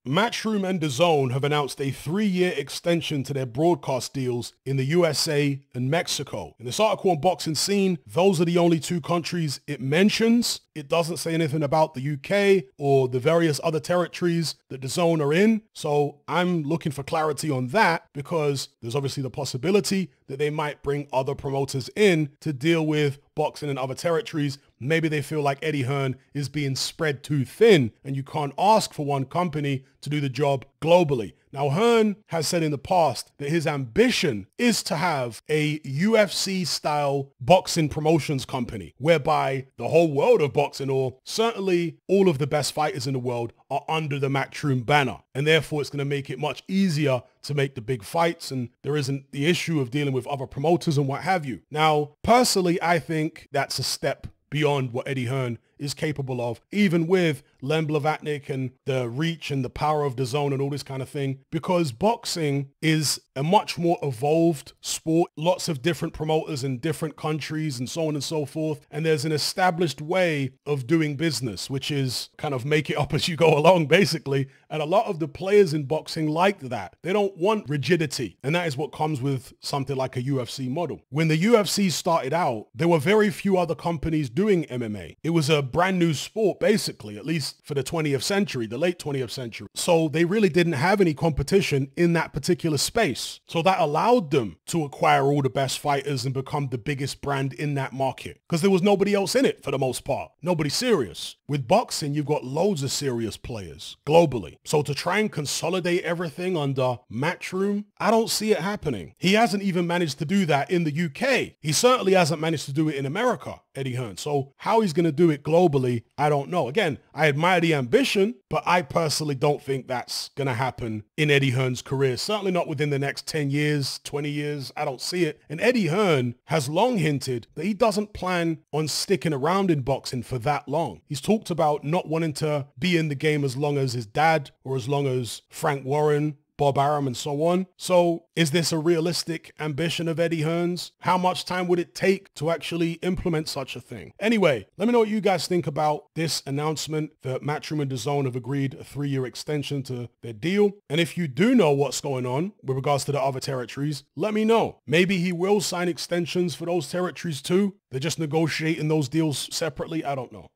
Matchroom and Dazn have announced a 3-year extension to their broadcast deals in the USA and Mexico. In this article on Boxing Scene, those are the only two countries it mentions. It doesn't say anything about the UK or the various other territories that Dazn are in. So I'm looking for clarity on that, because there's obviously the possibility that they might bring other promoters in to deal with boxing in other territories. Maybe they feel like Eddie Hearn is being spread too thin and you can't ask for one company to do the job globally. Now, Hearn has said in the past that his ambition is to have a UFC-style boxing promotions company whereby the whole world of boxing, or certainly all of the best fighters in the world, are under the Matchroom banner. And therefore, it's going to make it much easier to make the big fights, and there isn't the issue of dealing with other promoters and what have you. Now, personally, I think that's a step beyond what Eddie Hearn is capable of, even with Len Blavatnik and the reach and the power of Dazn and all this kind of thing, because boxing is a much more evolved sport, lots of different promoters in different countries and so on and so forth. And there's an established way of doing business, which is kind of make it up as you go along, basically. And a lot of the players in boxing like that. They don't want rigidity. And that is what comes with something like a UFC model. When the UFC started out, there were very few other companies doing MMA. It was a brand new sport, basically, at least for the 20th century, the late 20th century. So they really didn't have any competition in that particular space. So that allowed them to acquire all the best fighters and become the biggest brand in that market, because there was nobody else in it for the most part. Nobody serious. With boxing, you've got loads of serious players globally. So to try and consolidate everything under Matchroom, I don't see it happening. He hasn't even managed to do that in the UK. He certainly hasn't managed to do it in America, Eddie Hearn. So how he's going to do it globally, I don't know. Again, I admire the ambition, but I personally don't think that's going to happen in Eddie Hearn's career. Certainly not within the next 10 years, 20 years. I don't see it. And Eddie Hearn has long hinted that he doesn't plan on sticking around in boxing for that long. He's talked about not wanting to be in the game as long as his dad or as long as Frank Warren, Bob Arum, and so on. So is this a realistic ambition of Eddie Hearn's? How much time would it take to actually implement such a thing? Anyway, let me know what you guys think about this announcement that Matchroom and Dazn have agreed a 3-year extension to their deal. And if you do know what's going on with regards to the other territories, let me know. Maybe he will sign extensions for those territories too. They're just negotiating those deals separately. I don't know.